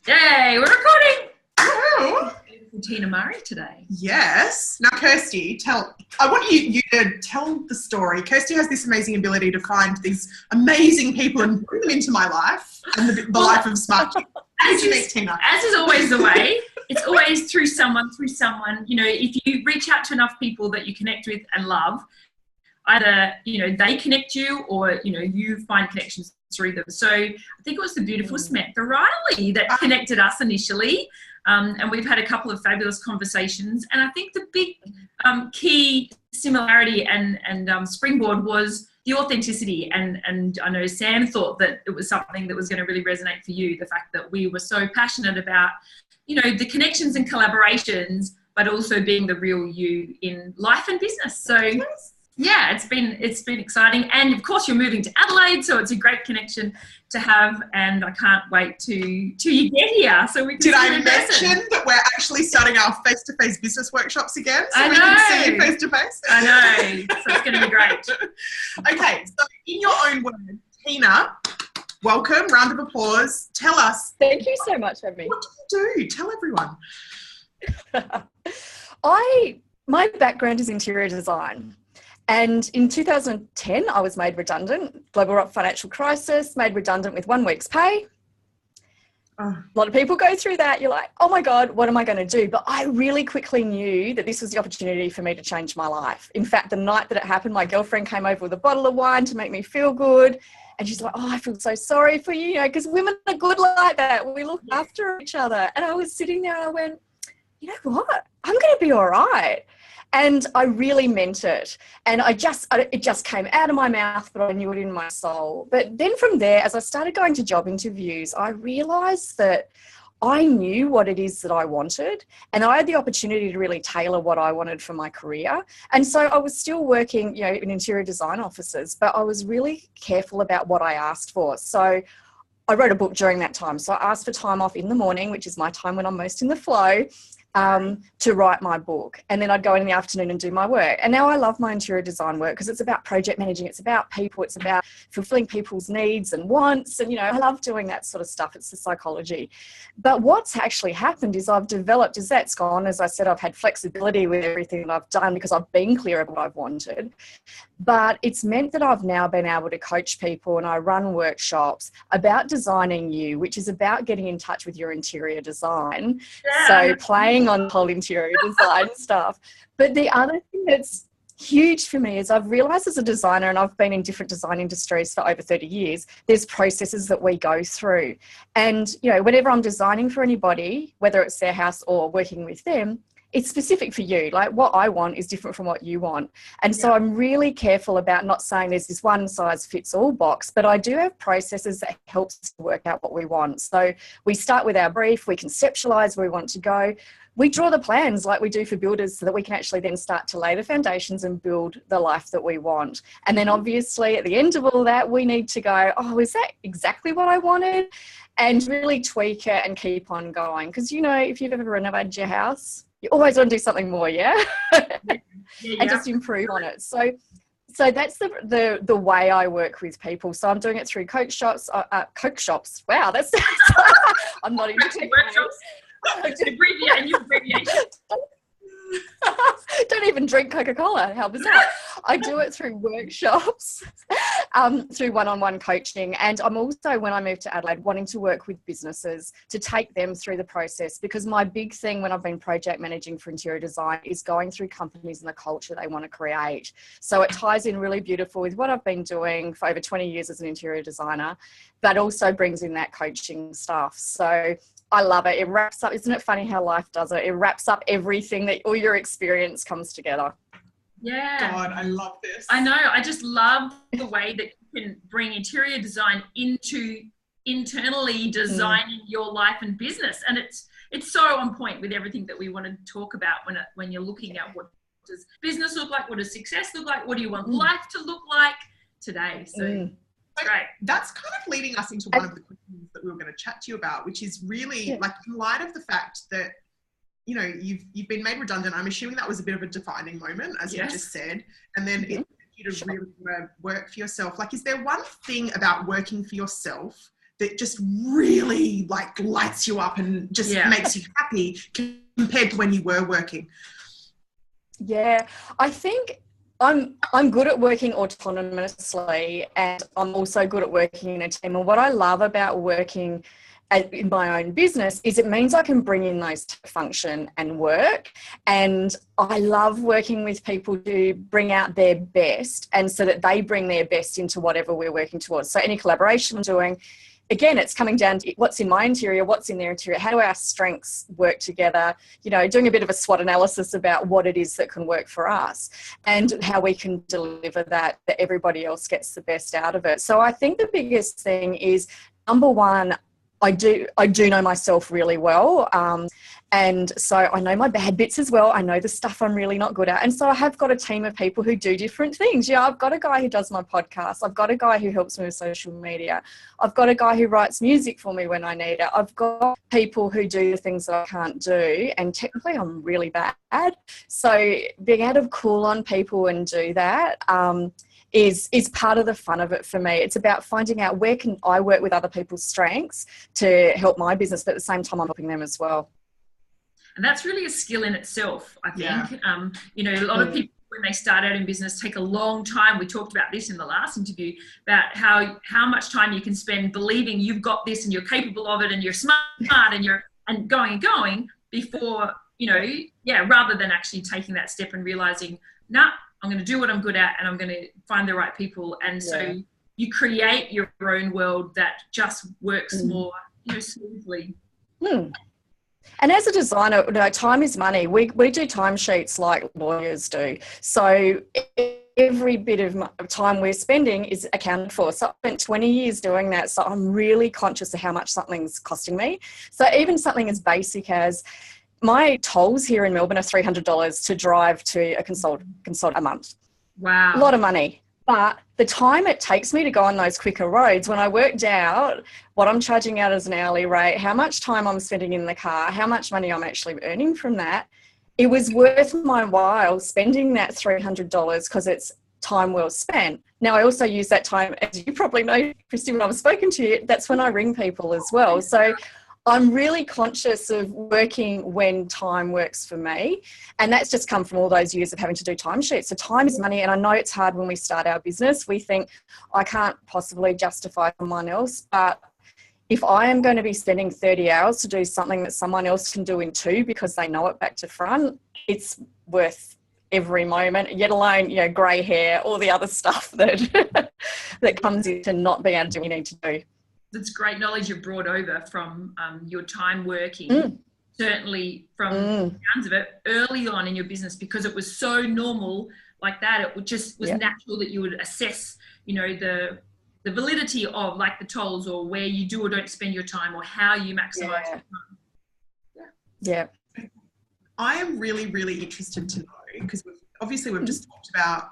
Yay, we're recording! Hello. Tina Maree today. Yes. Now, Kirsty, I want you to tell the story. Kirsty has this amazing ability to find these amazing people and bring them into my life and the life of smart kids. As is always the way, it's always through someone. You know, if you reach out to enough people that you connect with and love, either, you know, they connect you or, you know, you find connections through them. So I think it was the beautiful Samantha Riley that connected us initially. And we've had a couple of fabulous conversations. And I think the big key similarity and springboard was the authenticity. And I know Sam thought that it was something that was going to really resonate for you, the fact that we were so passionate about, you know, the connections and collaborations, but also being the real you in life and business. So yeah, it's been exciting. And of course you're moving to Adelaide, so it's a great connection to have, and I can't wait till you get here. So we can Did I mention that we're actually starting our face-to-face business workshops again? So we can see you face-to-face. I know. So it's going to be great. Okay, so in your own words, Tina, welcome, round of applause. Tell us. Thank you so much for having me. What do you do? Tell everyone. My background is interior design. And in 2010, I was made redundant. Global financial crisis, made redundant with 1 week's pay. A lot of people go through that. You're like, oh my God, what am I going to do? But I really quickly knew that this was the opportunity for me to change my life. In fact, the night that it happened, my girlfriend came over with a bottle of wine to make me feel good. And she's like, oh, I feel so sorry for you, because women are good like that. We look after each other. And I was sitting there and I went, you know what? I'm going to be all right. And I really meant it. And it just came out of my mouth, but I knew it in my soul. But then from there, as I started going to job interviews, I realised that I knew what it is that I wanted, and I had the opportunity to really tailor what I wanted for my career. And so I was still working, you know, in interior design offices, but I was really careful about what I asked for. So I wrote a book during that time. So I asked for time off in the morning, which is my time when I'm most in the flow, to write my book. And then I'd go in the afternoon and do my work. And now I love my interior design work because it's about project managing. It's about people. It's about fulfilling people's needs and wants. And, you know, I love doing that sort of stuff. It's the psychology. But what's actually happened is I've developed, as that's gone, as I said, I've had flexibility with everything that I've done because I've been clear about what I've wanted. But it's meant that I've now been able to coach people, and I run workshops about designing you, which is about getting in touch with your interior design. Yeah. So playing on the whole interior design stuff. But the other thing that's huge for me is I've realised as a designer, and I've been in different design industries for over 30 years, there's processes that we go through. And, you know, whenever I'm designing for anybody, whether it's their house or working with them, it's specific for you. Like what I want is different from what you want. And so I'm really careful about not saying there's this one size fits all box, but I do have processes that help us work out what we want. So we start with our brief, we conceptualize where we want to go. We draw the plans like we do for builders so that we can actually then start to lay the foundations and build the life that we want. And then obviously at the end of all that, we need to go, oh, is that exactly what I wanted? And really tweak it and keep on going. Because, you know, if you've ever renovated your house, you always want to do something more, and just improve on it. So that's the way I work with people. So I'm doing it through coach shops. Wow, that's I'm not even workshops. Abbreviation. Don't even drink Coca-Cola. How bizarre. I do it through workshops, through one-on-one coaching. And I'm also, when I moved to Adelaide, wanting to work with businesses to take them through the process, because my big thing when I've been project managing for interior design is going through companies and the culture they want to create. So it ties in really beautiful with what I've been doing for over 20 years as an interior designer, but also brings in that coaching stuff. So I love it. It wraps up. Isn't it funny how life does it? It wraps up everything that all your experience comes together. Yeah. God, I love this. I know. I just love the way that you can bring interior design into internally designing your life and business. And it's so on point with everything that we want to talk about when you're looking at what does business look like? What does success look like? What do you want life to look like today? So great. That's kind of leading us into one of the questions that we were going to chat to you about, which is really like in light of the fact that, you know, you've been made redundant. I'm assuming that was a bit of a defining moment, as you just said, and then it you to really work for yourself. Like, is there one thing about working for yourself that just really like lights you up and just makes you happy compared to when you were working? Yeah, I think I'm good at working autonomously, and I'm also good at working in a team. And what I love about working in my own business is it means I can bring in those to function and work. And I love working with people to bring out their best, and so that they bring their best into whatever we're working towards. So any collaboration I'm doing, again, it's coming down to what's in my interior, what's in their interior, how do our strengths work together, you know, doing a bit of a SWOT analysis about what it is that can work for us and how we can deliver that everybody else gets the best out of it. So I think the biggest thing is, number one, I do know myself really well. And so I know my bad bits as well. I know the stuff I'm really not good at. And so I have got a team of people who do different things. Yeah, I've got a guy who does my podcast. I've got a guy who helps me with social media. I've got a guy who writes music for me when I need it. I've got people who do the things that I can't do. And technically I'm really bad. So being able to call on people and do that, is part of the fun of it for me. It's about finding out where can I work with other people's strengths to help my business, but at the same time I'm helping them as well. And that's really a skill in itself, I think. You know, a lot of people when they start out in business take a long time. We talked about this in the last interview about how much time you can spend believing you've got this and you're capable of it and you're smart and going before, you know, rather than actually taking that step and realizing, nah, I'm going to do what I'm good at and I'm going to find the right people. And so you create your own world that just works more, you know, smoothly. And as a designer, you know, time is money. We do timesheets like lawyers do. So every bit of time we're spending is accounted for. So I spent 20 years doing that. So I'm really conscious of how much something's costing me. So even something as basic as my tolls here in Melbourne are $300 to drive to a consult a month. Wow. A lot of money. But the time it takes me to go on those quicker roads, when I worked out what I'm charging out as an hourly rate, how much time I'm spending in the car, how much money I'm actually earning from that, it was worth my while spending that $300 because it's time well spent. Now, I also use that time, as you probably know, Christy, when I've spoken to you, that's when I ring people as well. So I'm really conscious of working when time works for me. And that's just come from all those years of having to do timesheets. So time is money. And I know it's hard when we start our business. We think, I can't possibly justify someone else. But if I am going to be spending 30 hours to do something that someone else can do in 2 because they know it back to front, it's worth every moment, yet alone, you know, grey hair, all the other stuff that that comes into not being able to do what you need to do. That's great knowledge you've brought over from your time working, certainly from the sounds of it, early on in your business, because it was so normal like that. It just was natural that you would assess, you know, the validity of like the tolls or where you do or don't spend your time or how you maximize your time. Yeah. I am really, really interested to know, because we've just talked about,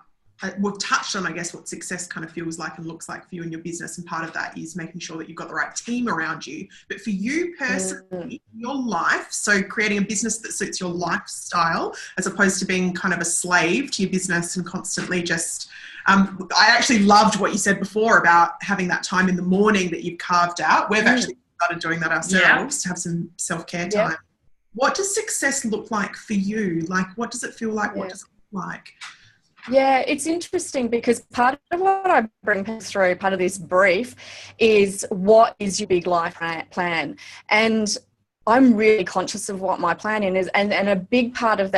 we've touched on, I guess, what success kind of feels like and looks like for you in your business. And part of that is making sure that you've got the right team around you. But for you personally, your life, so creating a business that suits your lifestyle, as opposed to being kind of a slave to your business and constantly just, I actually loved what you said before about having that time in the morning that you've carved out. We've actually started doing that ourselves to have some self-care time. What does success look like for you? Like, what does it feel like? What does it look like? Yeah, it's interesting because part of what I bring through, part of this brief, is what is your big life plan? And I'm really conscious of what my plan is. And a big part of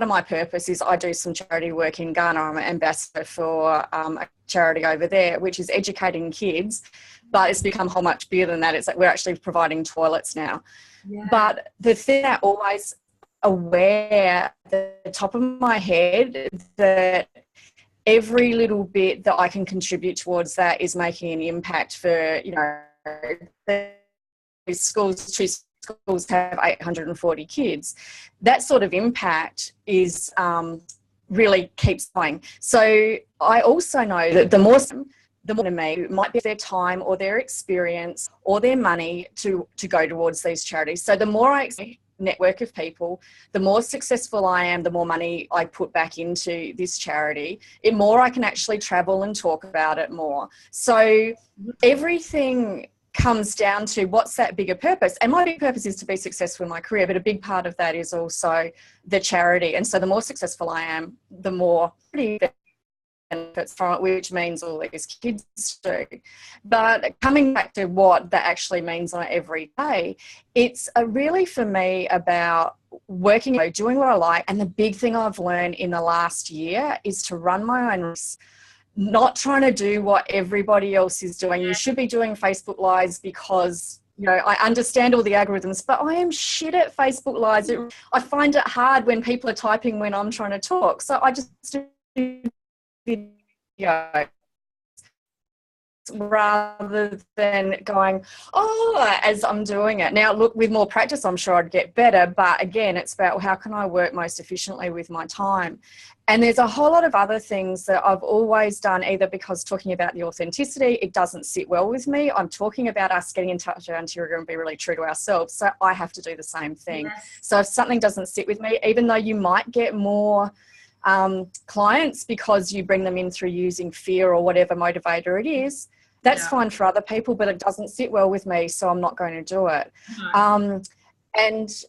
my purpose is I do some charity work in Ghana. I'm an ambassador for a charity over there, which is educating kids. But it's become a whole much bigger than that. It's like we're actually providing toilets now. Yeah. But the thing that always aware at the top of my head that every little bit that I can contribute towards that is making an impact for, you know, the schools. 2 schools have 840 kids. That sort of impact is really keeps going. So I also know that the more to me might be their time or their experience or their money to go towards these charities. So the more I network of people, the more successful I am, the more money I put back into this charity, the more I can actually travel and talk about it more. So everything comes down to what's that bigger purpose. And my big purpose is to be successful in my career, but a big part of that is also the charity. And so the more successful I am, the more benefits from it, which means all these kids do. But coming back to what that actually means on every day, it's really for me about working, doing what I like. And the big thing I've learned in the last year is to run my own risk. Not trying to do what everybody else is doing. You should be doing Facebook Lives because, you know, I understand all the algorithms, but I am shit at Facebook Lives. I find it hard when people are typing when I'm trying to talk. So I just do video rather than going, as I'm doing it. Now, look, with more practice, I'm sure I'd get better. But again, it's about how can I work most efficiently with my time? And there's a whole lot of other things that I've always done, either because talking about the authenticity, it doesn't sit well with me. I'm talking about us getting in touch with our interior and be really true to ourselves. So I have to do the same thing. Yes. So if something doesn't sit with me, even though you might get more clients because you bring them in through using fear or whatever motivator it is, that's fine for other people, but it doesn't sit well with me, so I'm not going to do it. No. And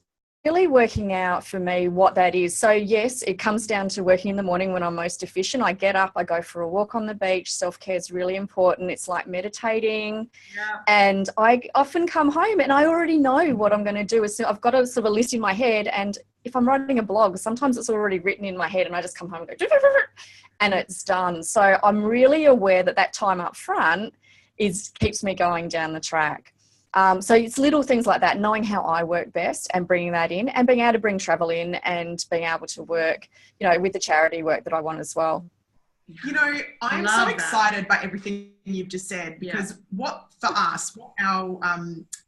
really working out for me what that is. So yes, it comes down to working in the morning when I'm most efficient. I get up, I go for a walk on the beach. Self-care is really important. It's like meditating. Yeah. And I often come home and I already know what I'm going to do. So I've got a sort of a list in my head, and if I'm writing a blog, sometimes it's already written in my head and I just come home and go, and it's done. So I'm really aware that that time up front keeps me going down the track. So it's little things like that, knowing how I work best and bringing that in, and being able to bring travel in and being able to work, you know, with the charity work that I want as well. You know, I'm so excited by everything you've just said, because what our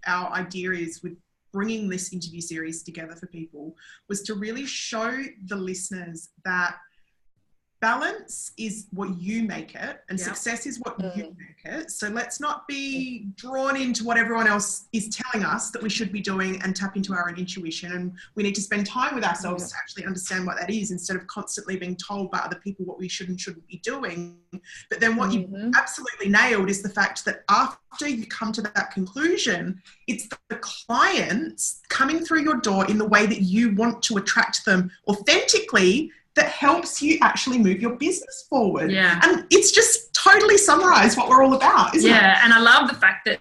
idea is with bringing this interview series together for people was to really show the listeners that balance is what you make it, and success is what you make it. So let's not be drawn into what everyone else is telling us that we should be doing, and tap into our own intuition. And we need to spend time with ourselves to actually understand what that is, instead of constantly being told by other people what we should and shouldn't be doing. But then what you absolutely nailed is the fact that after you come to that conclusion, it's the clients coming through your door in the way that you want to attract them authentically that helps you actually move your business forward. Yeah. And it's just totally summarized what we're all about, isn't it? Yeah, and I love the fact that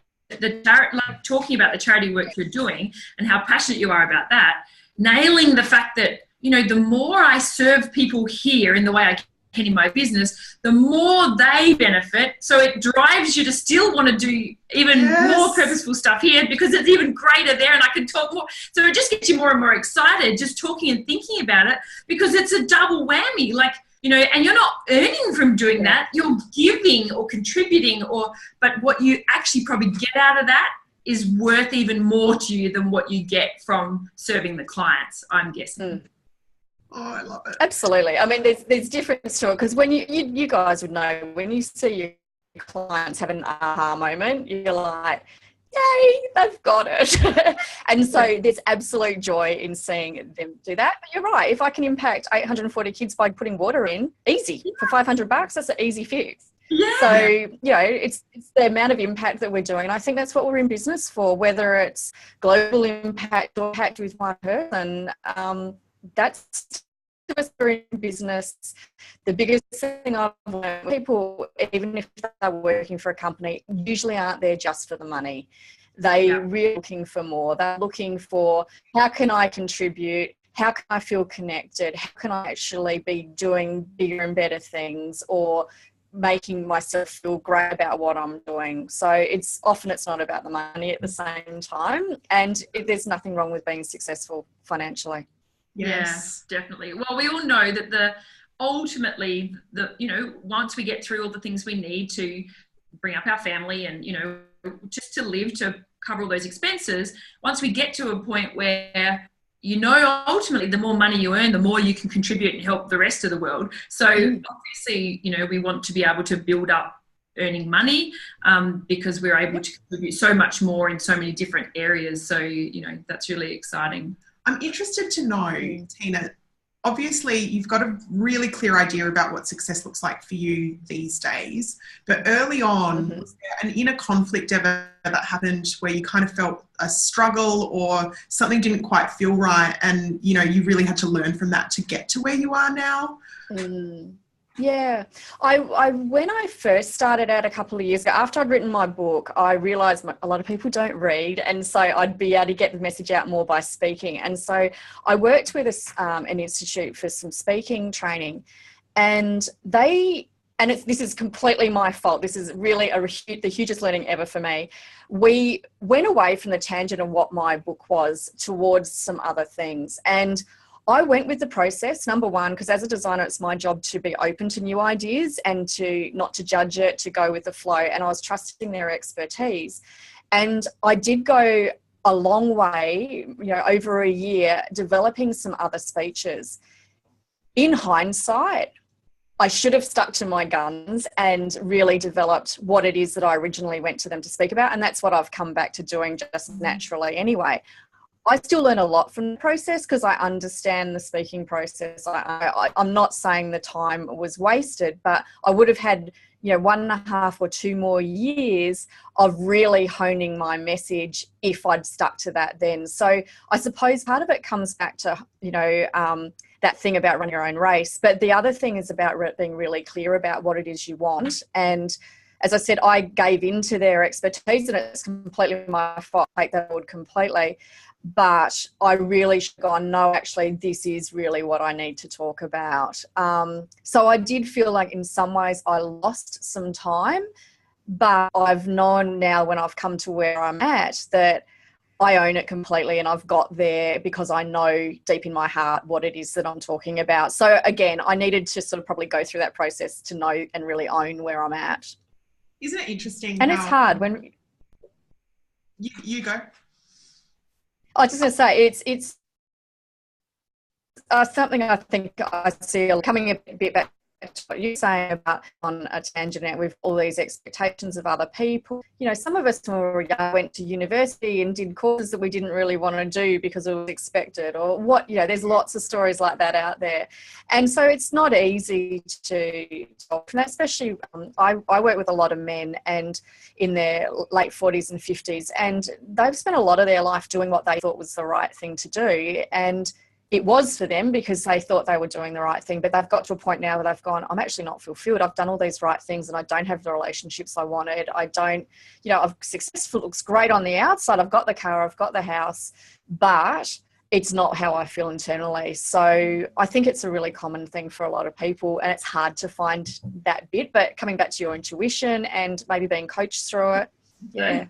like talking about the charity work you're doing and how passionate you are about that, nailing the fact that, you know, the more I serve people here in the way I can in my business, the more they benefit. So it drives you to still want to do even more purposeful stuff here, because it's even greater there and I can talk more. So it just gets you more and more excited just talking and thinking about it, because it's a double whammy. Like, you know, and you're not earning from doing that, you're giving or contributing, but what you actually probably get out of that is worth even more to you than what you get from serving the clients, I'm guessing. Oh, I love it. Absolutely. I mean, there's difference to it, because when you guys would know, when you see your clients have an aha moment, you're like, yay, they've got it. And so there's absolute joy in seeing them do that. But you're right. If I can impact 840 kids by putting water in, easy. For $500, that's an easy fix. Yeah. So, you know, it's the amount of impact that we're doing. And I think that's what we're in business for, whether it's global impact or impact with one person. That's we're in business. The biggest thing I've learned, people, even if they're working for a company, usually aren't there just for the money. They're really looking for more. They're looking for, how can I contribute? How can I feel connected? How can I actually be doing bigger and better things, or making myself feel great about what I'm doing? So it's not about the money at the same time. And there's nothing wrong with being successful financially. Yes, definitely. Well, we all know that ultimately, you know, once we get through all the things we need to bring up our family and, you know, just to live, to cover all those expenses, once we get to a point where, you know, ultimately the more money you earn, the more you can contribute and help the rest of the world. So obviously, you know, we want to be able to build up earning money because we're able to contribute so much more in so many different areas. So, you know, that's really exciting. I'm interested to know, Tina, obviously you've got a really clear idea about what success looks like for you these days, but early on, was there an inner conflict ever that happened where you kind of felt a struggle or something didn't quite feel right, and you know you really had to learn from that to get to where you are now? Yeah, I when I first started out a couple of years ago, after I'd written my book, I realised a lot of people don't read, and so I'd be able to get the message out more by speaking. And so I worked with an institute for some speaking training, and this is completely my fault. This is really the hugest learning ever for me. We went away from the tangent of what my book was towards some other things, and I went with the process, number one, because as a designer, it's my job to be open to new ideas and to not to judge it, to go with the flow. And I was trusting their expertise. And I did go a long way, over a year, developing some other speeches. In hindsight, I should have stuck to my guns and really developed what it is that I originally went to them to speak about. And that's what I've come back to doing just naturally anyway. I still learn a lot from the process because I understand the speaking process. I'm not saying the time was wasted, but I would have had, 1.5 or 2 more years of really honing my message if I'd stuck to that then. So I suppose part of it comes back to, that thing about running your own race. But the other thing is about being really clear about what it is you want. And as I said, I gave into their expertise, and it's completely my fault. I take that forward completely. But I really should have gone, no, actually, this is really what I need to talk about. So I did feel like in some ways I lost some time, but I've known now when I've come to where I'm at that I own it completely, and I've got there because I know deep in my heart what it is that I'm talking about. So again, I needed to sort of probably go through that process to know and really own where I'm at. Isn't it interesting? And it's hard when... You go. I was just going to say, it's something I think I see coming a bit back to what you're saying about on a tangent with all these expectations of other people. Some of us when we were young went to university and did courses that we didn't really want to do because it was expected, or what, there's lots of stories like that out there. And so it's not easy to talk, and especially I work with a lot of men and in their late 40s and 50s, and they've spent a lot of their life doing what they thought was the right thing to do. And it was for them because they thought they were doing the right thing, but they've got to a point now where they've gone, I'm actually not fulfilled. I've done all these right things and I don't have the relationships I wanted. I don't, I'm successful, it looks great on the outside. I've got the car, I've got the house, but it's not how I feel internally. So I think it's a really common thing for a lot of people, and it's hard to find that bit, but coming back to your intuition and maybe being coached through it. Yeah.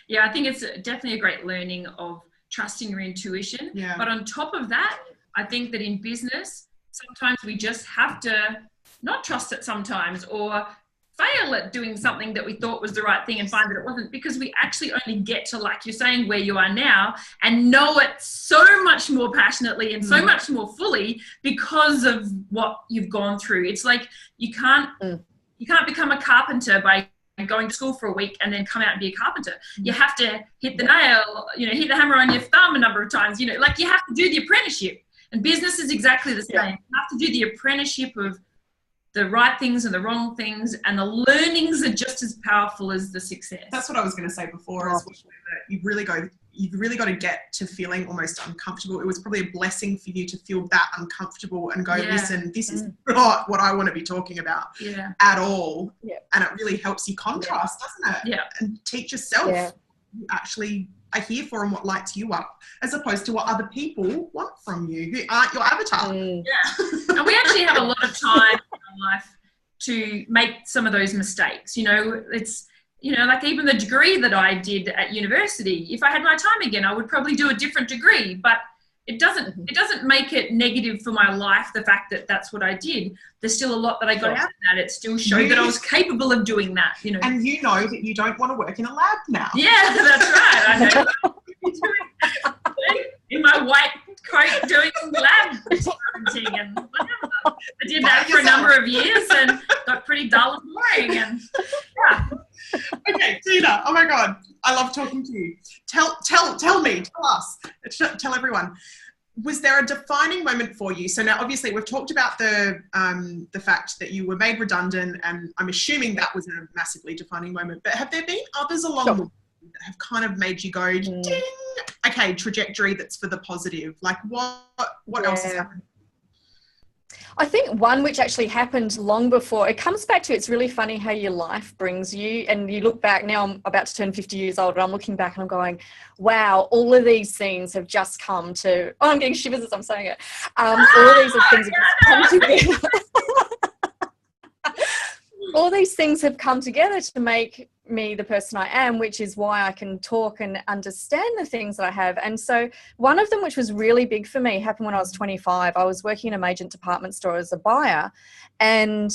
Yeah, I think it's definitely a great learning of trusting your intuition. Yeah. But on top of that, I think that in business, sometimes we just have to not trust it sometimes, or fail at doing something that we thought was the right thing and find that it wasn't, because we actually only get to, like you're saying, where you are now and know it so much more passionately and so much more fully because of what you've gone through. It's like you can't become a carpenter by going to school for a week and then come out and be a carpenter. You have to hit the nail, hit the hammer on your thumb a number of times, like you have to do the apprenticeship. And business is exactly the same. Yeah. You have to do the apprenticeship of the right things and the wrong things, and the learnings are just as powerful as the success. That's what I was going to say before, as well, that you've really got to get to feeling almost uncomfortable. It was probably a blessing for you to feel that uncomfortable and go, listen, this is not what I want to be talking about at all. Yeah. And it really helps you contrast, doesn't it? Yeah. And teach yourself what you actually are here for and what lights you up, as opposed to what other people want from you who aren't your avatar. Yeah. And we actually have a lot of time in our life to make some of those mistakes. It's, like even the degree that I did at university, if I had my time again, I would probably do a different degree, but it doesn't make it negative for my life, the fact that that's what I did. There's still a lot that I got out of that. It still showed that I was capable of doing that, And you know that you don't want to work in a lab now. Yeah, that's right. I know. In my white coat doing lab experimenting and whatever. I did that for a number of years and got pretty dull and boring. And Okay, Tina. Oh my God, I love talking to you. Tell me, tell us, tell everyone. was there a defining moment for you? So now, obviously, we've talked about the fact that you were made redundant, and I'm assuming that was a massively defining moment. But have there been others along the way that have kind of made you go, ding, okay, trajectory that's for the positive? Like, what else has happened? I think one which actually happened long before, it comes back to, it's really funny how your life brings you, and you look back, now I'm about to turn 50 years old, and I'm looking back and I'm going, wow, all of these things have just come to, oh, I'm getting shivers as I'm saying it. All of these things have just come together. All these things have come together to make me the person I am, which is why I can talk and understand the things that I have. And so one of them, which was really big for me, happened when I was 25. I was working in a major department store as a buyer, and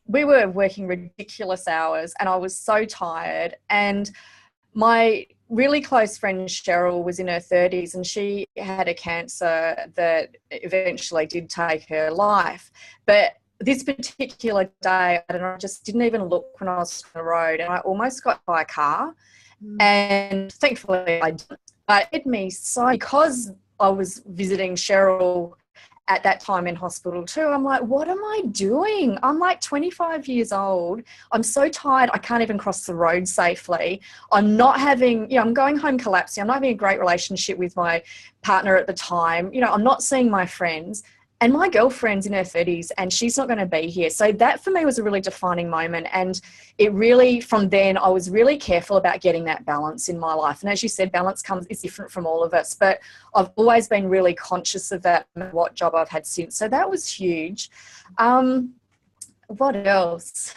we were working ridiculous hours, and I was so tired. And my really close friend Cheryl was in her 30s, and she had a cancer that eventually did take her life. But this particular day, I just didn't even look when I was on the road, and I almost got by a car. And thankfully I didn't. But it hit me so, because I was visiting Cheryl at that time in hospital too. I'm like, what am I doing? I'm like 25 years old. I'm so tired. I can't even cross the road safely. I'm not having, I'm going home collapsing. I'm not having a great relationship with my partner at the time. I'm not seeing my friends. And my girlfriend's in her 30s, and she's not going to be here. So that for me was a really defining moment. And it really, from then, I was really careful about getting that balance in my life. And as you said, balance is different from all of us. But I've always been really conscious of that, what job I've had since. So that was huge. What else?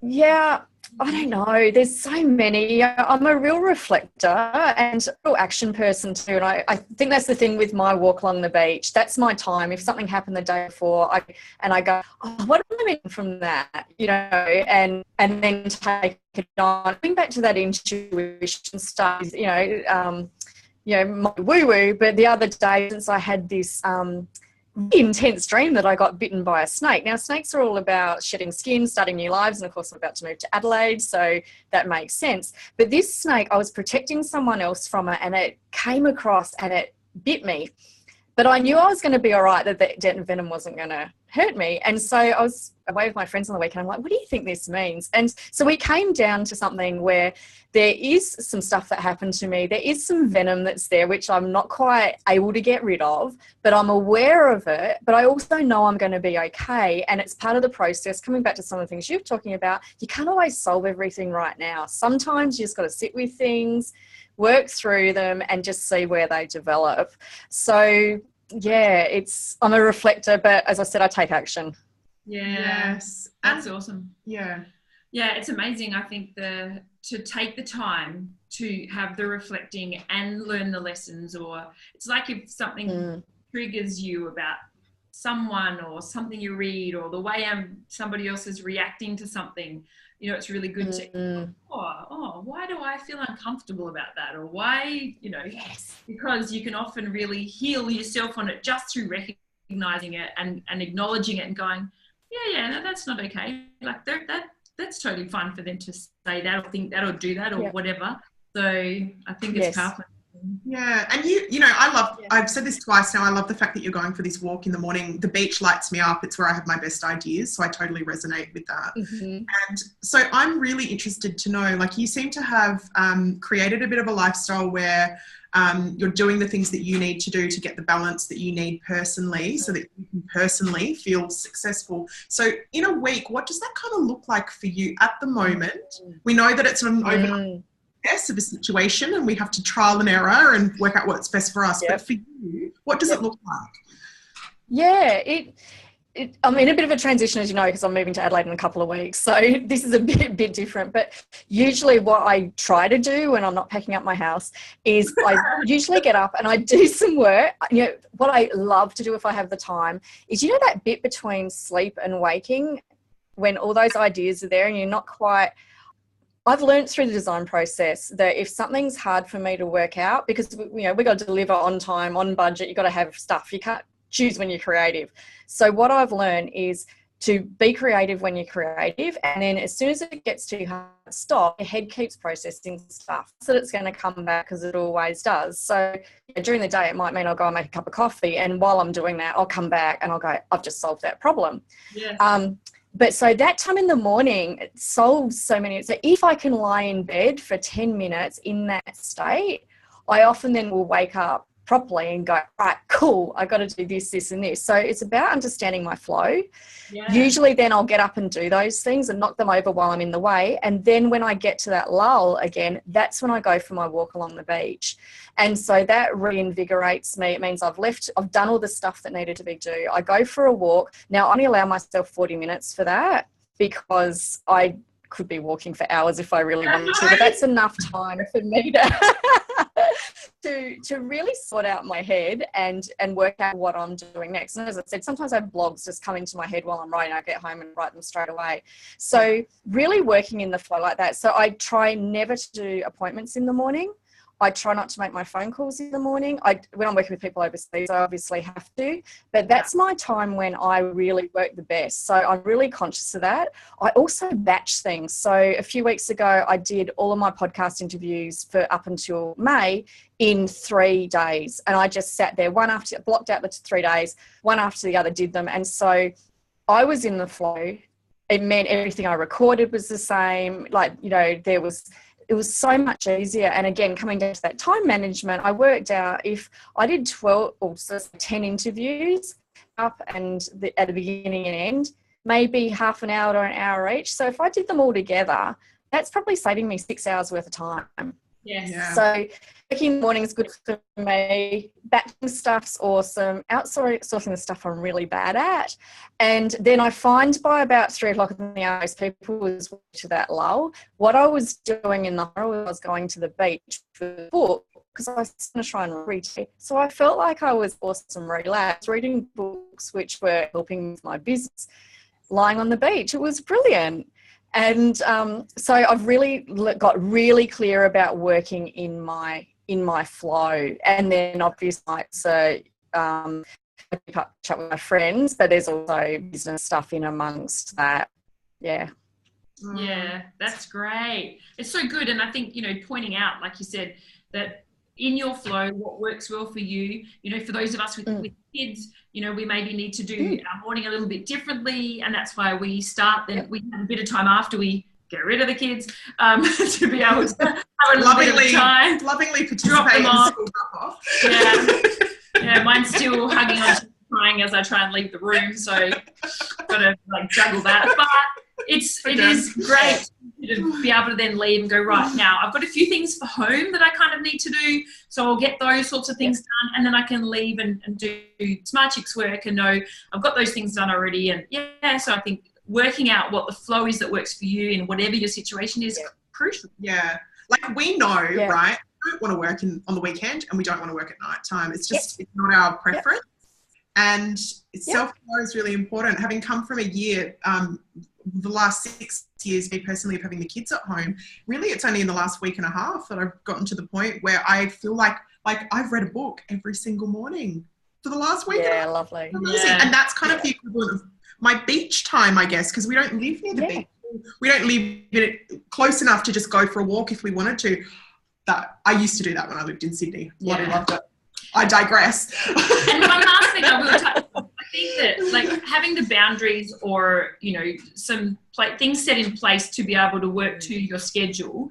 Yeah, I don't know. There's so many. I'm a real reflector and a real action person too. And I think that's the thing with my walk along the beach. That's my time. If something happened the day before, I go, oh, what am I mean from that? And then take it on. Going back to that intuition stuff, my woo-woo. But the other day, since I had this intense dream that I got bitten by a snake. Now, snakes are all about shedding skin, starting new lives, and of course I'm about to move to Adelaide, so that makes sense. But this snake, I was protecting someone else from it, and it came across and it bit me. But I knew I was going to be all right, that the venom wasn't going to hurt me. And so I was away with my friends on the weekend. I'm like, what do you think this means? And so we came down to something where there is some stuff that happened to me. There is some venom that's there, which I'm not quite able to get rid of, but I'm aware of it. But I also know I'm going to be okay. And it's part of the process. Coming back to some of the things you're talking about, you can't always solve everything right now. Sometimes you just got to sit with things, work through them, and just see where they develop. So yeah, I'm a reflector, but as I said, I take action. Yeah. Yes. That's awesome. Yeah. Yeah, it's amazing. I think to take the time to have the reflecting and learn the lessons, or it's like if something triggers you about someone or something you read, or the way somebody else is reacting to something, it's really good to, why do I feel uncomfortable about that? Or why, yes. Because you can often really heal yourself on it just through recognizing it and acknowledging it and going, no, that's not okay. Like that's totally fine for them to say that or think that or do that or whatever. So I think it's powerful. Yeah. And I've said this twice now, I love the fact that you're going for this walk in the morning. The beach lights me up. It's where I have my best ideas. So I totally resonate with that. Mm-hmm. And so I'm really interested to know, like, you seem to have created a bit of a lifestyle where you're doing the things that you need to do to get the balance that you need personally, so that you can personally feel successful. So in a week, what does that kind of look like for you at the moment? We know that it's an overnight of a situation, and we have to trial and error and work out what's best for us. But for you, what does it look like? Yeah, I'm in a bit of a transition, as you know, because I'm moving to Adelaide in a couple of weeks. So this is a bit different. But usually what I try to do when I'm not packing up my house is I usually get up and I do some work. What I love to do if I have the time is, that bit between sleep and waking, when all those ideas are there and you're not quite... I've learned through the design process that if something's hard for me to work out, because we got to deliver on time, on budget, you got to have stuff. You can't choose when you're creative. So what I've learned is to be creative when you're creative, and then as soon as it gets too hard to stop, your head keeps processing stuff so that it's going to come back, because it always does. So during the day, it might mean I'll go and make a cup of coffee, and while I'm doing that, I'll come back and I'll go, I've just solved that problem. Yes. But so that time in the morning, it solves so many. So if I can lie in bed for 10 minutes in that state, I often then will wake up properly and go, right, cool, I got to do this, this and this. So it's about understanding my flow. Yeah. Usually then I'll get up and do those things and knock them over while I'm in the way. And then when I get to that lull again, that's when I go for my walk along the beach. And so that reinvigorates me. It means I've done all the stuff that needed to be done. I go for a walk. Now I only allow myself 40 minutes for that, because I could be walking for hours if I really wanted to, but that's enough time for me to really sort out my head and work out what I'm doing next. And as I said, sometimes I have blogs just come into my head while I'm writing. I get home and write them straight away. So really working in the flow like that. So I try never to do appointments in the morning. I try not to make my phone calls in the morning. When I'm working with people overseas, I obviously have to, but that's my time when I really work the best. So I'm really conscious of that. I also batch things. So a few weeks ago, I did all of my podcast interviews for up until May in 3 days. And I just sat there blocked out the 3 days, one after the other did them. And so I was in the flow. It meant everything I recorded was the same. It was so much easier. And again, coming down to that time management, I worked out if I did 10 interviews up and at the beginning and end, maybe half an hour or an hour each. So if I did them all together, that's probably saving me 6 hours worth of time. Yes. Yeah. So working in the morning is good for me. Batching stuff's awesome. Outsourcing the stuff I'm really bad at. And then I find by about 3 o'clock in the hour, most people was to that lull. What I was doing in the horror was going to the beach with a book, because I was going to try and read it. So I felt like I was awesome relaxed, reading books which were helping with my business, lying on the beach. It was brilliant. And so I've really got really clear about working in my flow. And then obviously, I keep up chat with my friends, but there's also business stuff in amongst that. Yeah. Yeah, that's great. It's so good. And I think, pointing out, like you said, that in your flow, what works well for you, for those of us with kids, we maybe need to do our morning a little bit differently. And that's why we start, then we have a bit of time after we get rid of the kids to be able to have a little bit of time. Lovingly participate in school drop-off. Yeah, mine's still hugging on, crying as I try and leave the room. So got to juggle that. But it is great to be able to then leave and go, right, now I've got a few things for home that I kind of need to do, so I'll get those sorts of things done, and then I can leave and do Smart Chicks work and know I've got those things done already. And so I think working out what the flow is that works for you in whatever your situation is crucial. Yeah, we know, right? We don't want to work on the weekend, and we don't want to work at night time. It's just it's not our preference. And self-care is really important. Having come from a year, the last 6 years, me personally, of having the kids at home, really it's only in the last week and a half that I've gotten to the point where I feel like I've read a book every single morning for the last week. Yeah, lovely. Yeah. And that's kind of the equivalent of my beach time, I guess, because we don't live near the beach. We don't live close enough to just go for a walk if we wanted to. I used to do that when I lived in Sydney. Bloody loved it. I digress. And one last thing I will touch on, I think that having the boundaries or, some things set in place to be able to work to your schedule,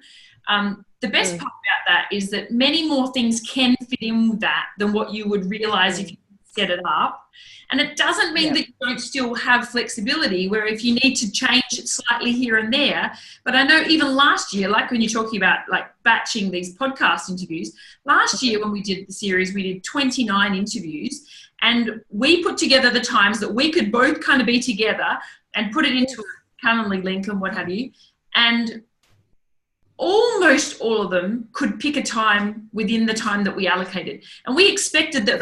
the best part about that is that many more things can fit in with that than what you would realise if you set it up. And it doesn't mean that you don't still have flexibility, where if you need to change it slightly here and there. But I know even last year, when you're talking about batching these podcast interviews, last year when we did the series, we did 29 interviews, and we put together the times that we could both kind of be together and put it into a Calendly link and what have you. And almost all of them could pick a time within the time that we allocated. And we expected that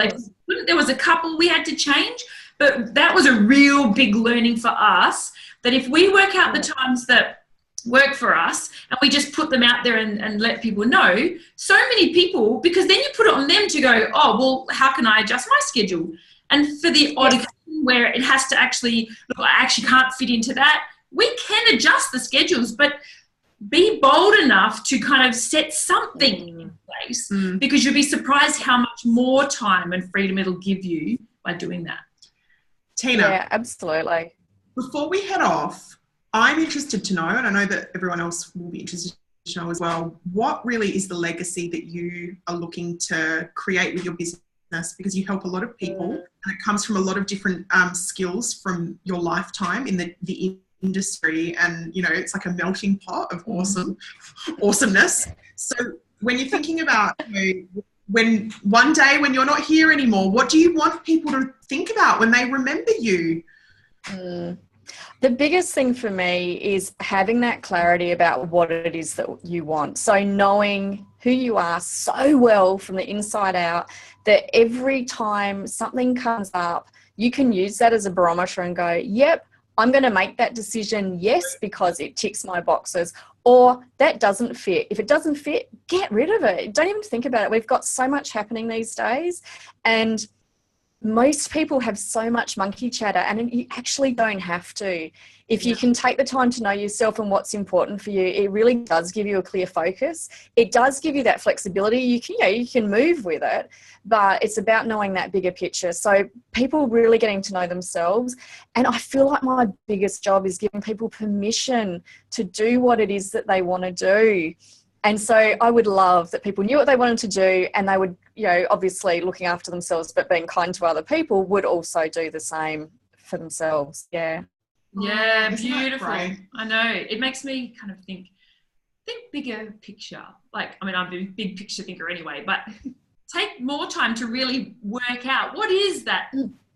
there was a couple we had to change, but that was a real big learning for us, that if we work out the times that work for us and we just put them out there and let people know, so many people, because then you put it on them to go, oh, well, how can I adjust my schedule? And for the odd occasion where it has to actually, look, I actually can't fit into that. We can adjust the schedules, but be bold enough to kind of set something in place, because you'll be surprised how much more time and freedom it'll give you by doing that. Tina. Yeah, absolutely. Before we head off, I'm interested to know, and I know that everyone else will be interested to know as well, what really is the legacy that you are looking to create with your business? Because you help a lot of people, and it comes from a lot of different skills from your lifetime in the industry, and you know, it's like a melting pot of awesomeness. So when you're thinking about, you know, when one day when you're not here anymore, what do you want people to think about when they remember you? The biggest thing for me is having that clarity about what it is that you want. So knowing who you are so well from the inside out, that every time something comes up, you can use that as a barometer and go, yep, I'm going to make that decision, yes, because it ticks my boxes, or that doesn't fit. If it doesn't fit, get rid of it. Don't even think about it. We've got so much happening these days, and most people have so much monkey chatter, and you actually don't have to. If you can take the time to know yourself and what's important for you, it really does give you a clear focus. It does give you that flexibility. You can move with it, but it's about knowing that bigger picture. So people really getting to know themselves. And I feel like my biggest job is giving people permission to do what it is that they want to do. And so I would love that people knew what they wanted to do, and they would, you know, obviously looking after themselves, but being kind to other people would also do the same for themselves. Yeah. Yeah, beautiful. I know. It makes me kind of think bigger picture. Like, I mean, I'm a big picture thinker anyway, but take more time to really work out what is that,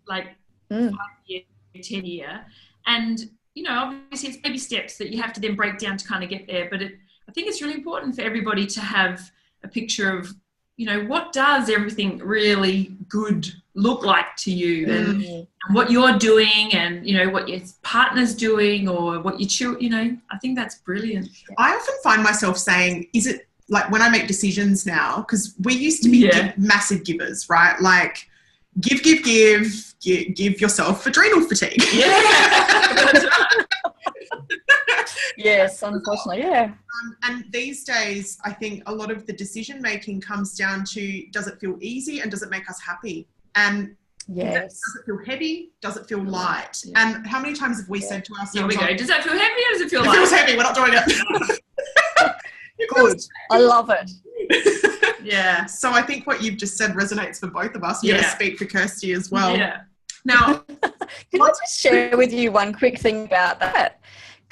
like, 5 year, 10 year. And, you know, obviously it's baby steps that you have to then break down to kind of get there. But I think it's really important for everybody to have a picture of, you know, what does everything really good look like to you, and what you're doing, and, you know, what your partner's doing, or what your children, you know, I think that's brilliant. I often find myself saying, is it like when I make decisions now, because we used to be massive givers, right? Like give yourself adrenal fatigue. Yeah. Yes, unfortunately, yeah. And these days, I think a lot of the decision making comes down to, does it feel easy and does it make us happy? And does it feel heavy? Does it feel light? Yeah. And how many times have we said to ourselves, here we go, does that feel heavy or does it feel light? It feels heavy, we're not doing it. Good. I love it. Yeah. So I think what you've just said resonates for both of us. You're going to speak for Kirsty as well. Yeah. Now, can I just share with you one quick thing about that?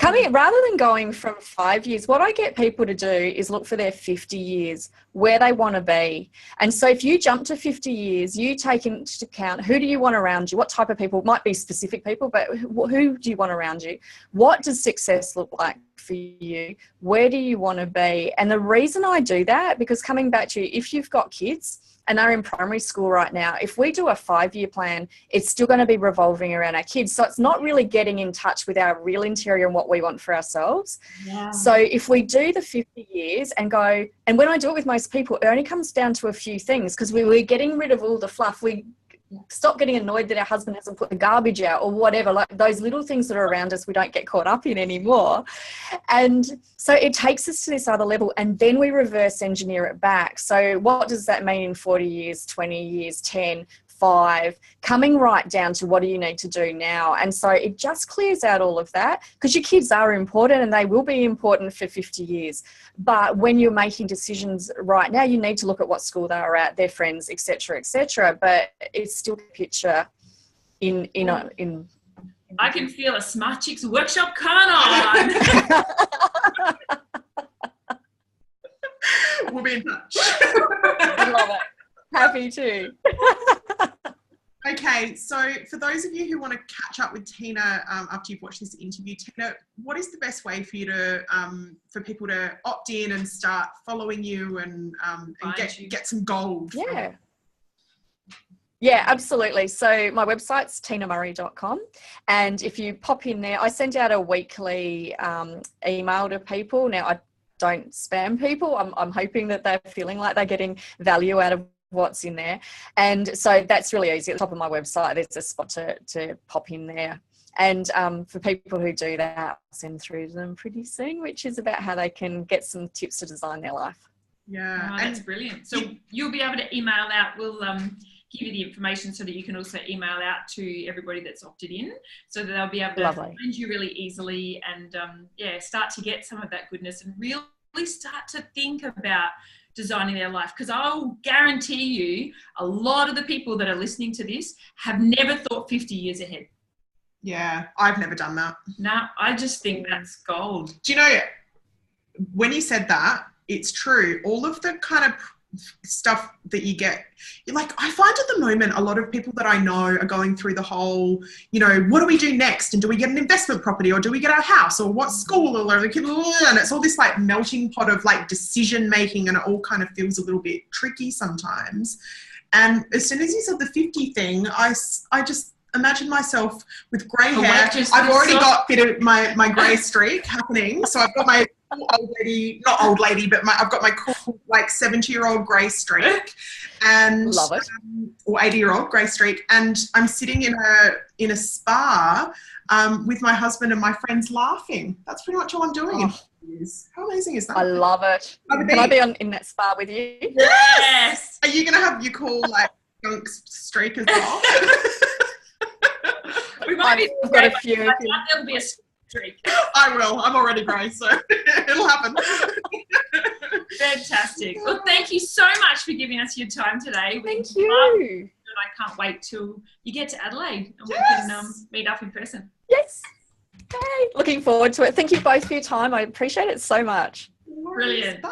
Rather than going from 5 years, what I get people to do is look for their 50 years, where they want to be. And so if you jump to 50 years, you take into account, who do you want around you? What type of people? Might be specific people, but who do you want around you? What does success look like for you? Where do you want to be? And the reason I do that, because coming back to you, if you've got kids and they're in primary school right now, if we do a 5-year plan, it's still going to be revolving around our kids. So it's not really getting in touch with our real interior and what we want for ourselves. Yeah. So if we do the 50 years and go, and when I do it with most people, it only comes down to a few things, because we're getting rid of all the fluff. We stop getting annoyed that our husband hasn't put the garbage out or whatever, like those little things that are around us we don't get caught up in anymore. And so it takes us to this other level, and then we reverse engineer it back. So what does that mean in 40 years, 20 years, 10, 5, coming right down to what do you need to do now? And so it just clears out all of that, because your kids are important and they will be important for 50 years. But when you're making decisions right now, you need to look at what school they are at, their friends, etc., etc. But it's still a picture in. I can feel a Smart Chicks workshop coming on. We'll be in touch. I love it. Happy to. Okay, so for those of you who want to catch up with Tina after you've watched this interview, Tina, what is the best way for you to for people to opt in and start following you and get some gold? Yeah, absolutely. So my website's tinamaree.com, and if you pop in there, I send out a weekly email to people. Now, I don't spam people. I'm hoping that they're feeling like they're getting value out of what's in there. And so that's really easy. At the top of my website, there's a spot to pop in there. And for people who do that, I'll send through to them pretty soon, which is about how they can get some tips to design their life. Yeah. Oh, that's brilliant. So you'll be able to email out. We'll give you the information so that you can also email out to everybody that's opted in, so that they'll be able to find you really easily and start to get some of that goodness and really start to think about designing their life. Because I'll guarantee you a lot of the people that are listening to this have never thought 50 years ahead. Yeah, I've never done that. No, I just think that's gold. Do you know, when you said that, it's true. All of the kind of stuff that you get, like, I find at the moment a lot of people that I know are going through the whole, you know, what do we do next? And do we get an investment property, or do we get our house, or what school, or we can learn? It's all this like melting pot of like decision making, and it all kind of feels a little bit tricky sometimes. And as soon as you said the 50 thing, I just imagine myself with grey hair. I've already got a bit of my grey streak happening. So I've got my old lady, not old lady, but I've got my cool like 70-year-old grey streak, and love it. Or 80-year-old grey streak, and I'm sitting in a spa with my husband and my friends laughing. That's pretty much all I'm doing. How amazing is that? I love it. Can I be in that spa with you? Yes. Are you going to have your cool like skunk streak as well? I've got a few. There'll be a streak. I will. I'm already grey, so it'll happen. Fantastic. Well, thank you so much for giving us your time today. Thank you. I can't wait till you get to Adelaide and we can meet up in person. Yes. Okay. Looking forward to it. Thank you both for your time. I appreciate it so much. Brilliant. Bye.